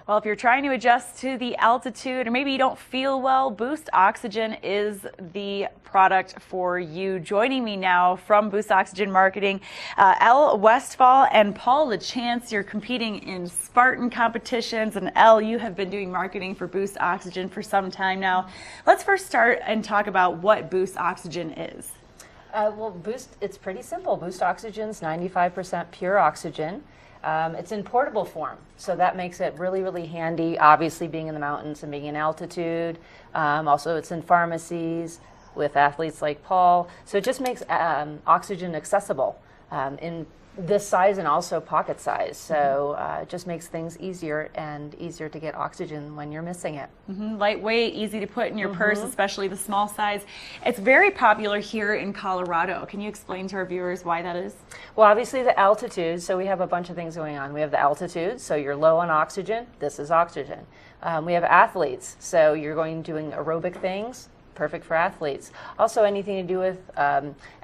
Well, if you're trying to adjust to the altitude or maybe you don't feel well, Boost Oxygen is the product for you. Joining me now from Boost Oxygen Marketing, Elle Westfall and Paul Lachance. You're competing in Spartan competitions, and Elle, you have been doing marketing for Boost Oxygen for some time now. Let's first start and talk about what Boost Oxygen is. Well, it's pretty simple. Boost Oxygen's 95% pure oxygen. It's in portable form, so that makes it really, really handy, obviously being in the mountains and being in altitude. Also, it's in pharmacies with athletes like Paul. So it just makes oxygen accessible in this size and also pocket size. So it just makes things easier and easier to get oxygen when you're missing it. Lightweight, easy to put in your purse, especially the small size. It's very popular here in Colorado. Can you explain to our viewers why that is? Well, obviously the altitude, so we have a bunch of things going on. We have the altitude, so you're low on oxygen, this is oxygen. We have athletes, so you're doing aerobic things, perfect for athletes. Also anything to do with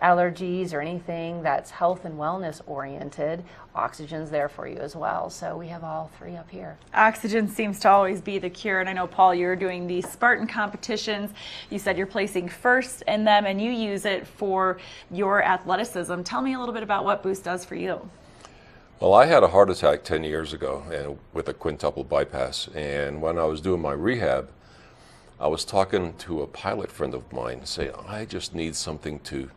allergies or anything that's health and wellness oriented, oxygen's there for you as well. So we have all three up here. Oxygen seems to always be the cure, and I know, Paul, you're doing the Spartan competitions. You said you're placing first in them and you use it for your athleticism. Tell me a little bit about what Boost does for you. Well, I had a heart attack 10 years ago and with a quintuple bypass, and when I was doing my rehab, I was talking to a pilot friend of mine saying, I just need something to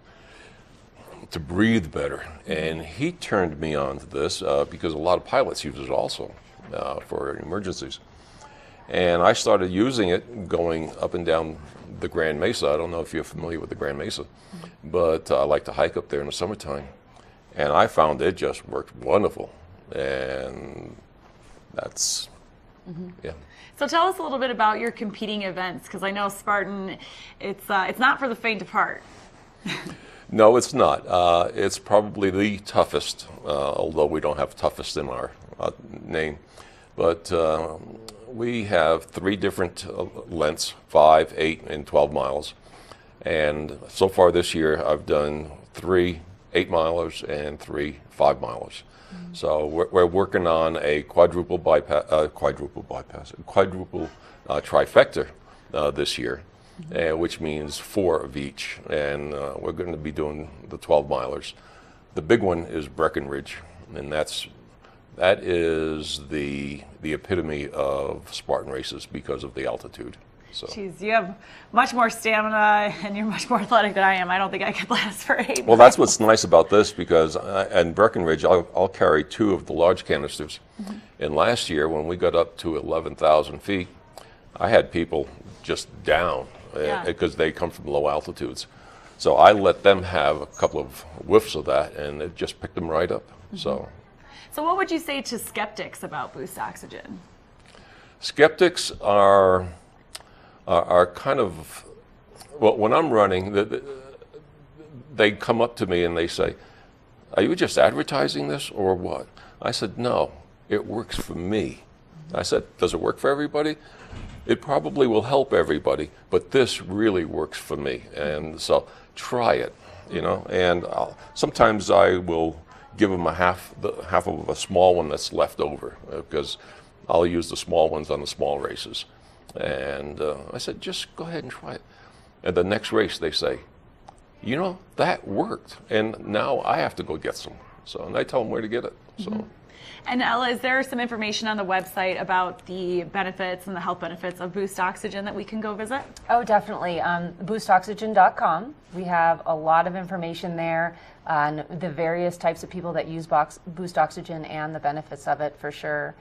breathe better. And he turned me on to this because a lot of pilots use it also for emergencies. And I started using it going up and down the Grand Mesa. I don't know if you're familiar with the Grand Mesa, but I like to hike up there in the summertime. And I found it just worked wonderful. And that's, yeah. So tell us a little bit about your competing events, because I know Spartan, it's not for the faint of heart. No, it's not. It's probably the toughest, although we don't have toughest in our name. But we have 3 different lengths, 5, 8, and 12 miles. And so far this year, I've done 3 8-milers and 3 5-milers. So we're working on a quadruple trifecta this year, which means 4 of each. And we're going to be doing the 12-milers. The big one is Breckenridge, and that is the epitome of Spartan Races because of the altitude. So. Jeez, you have much more stamina and you're much more athletic than I am. I don't think I could last for 8 Well, that's what's nice about this, because in Breckenridge, I'll carry 2 of the large canisters. And last year, when we got up to 11,000 feet, I had people just down because they come from low altitudes. So I let them have a couple of whiffs of that, and it just picked them right up. So what would you say to skeptics about Boost Oxygen? Skeptics are kind of, well, when I'm running, they come up to me and they say, are you just advertising this or what? I said, no, it works for me. I said, does it work for everybody? It probably will help everybody, but this really works for me. And so try it, you know, and sometimes I will give them half of a small one that's left over, because I'll use the small ones on the small races. And I said, just go ahead and try it. And the next race they say, you know, that worked. And now I have to go get some. So, and I tell them where to get it. So. And Ella, is there some information on the website about the benefits and the health benefits of Boost Oxygen that we can go visit? Oh, definitely. BoostOxygen.com. We have a lot of information there on the various types of people that use Boost Oxygen and the benefits of it, for sure.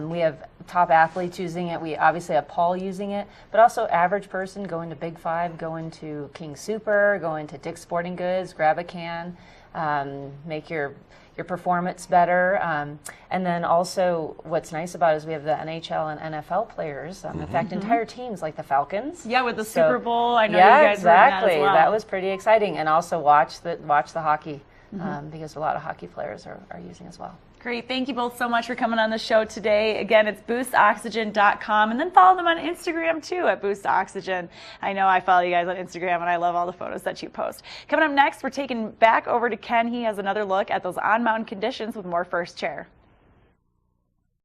We have top athletes using it. We obviously have Paul using it, but also average person going to Big 5, going to King Super, going to Dick's Sporting Goods, grab a can, make your performance better. And then also what's nice about it is we have the NHL and NFL players. In fact, entire teams like the Falcons. Yeah, with the Super Bowl. I know you guys exactly. That as well. That was pretty exciting. And also watch the hockey because a lot of hockey players are using as well. Great. Thank you both so much for coming on the show today. Again, it's boostoxygen.com, and then follow them on Instagram too at Boost Oxygen. I know I follow you guys on Instagram, and I love all the photos that you post. Coming up next, we're taking back over to Ken. He has another look at those on-mountain conditions with more First Chair.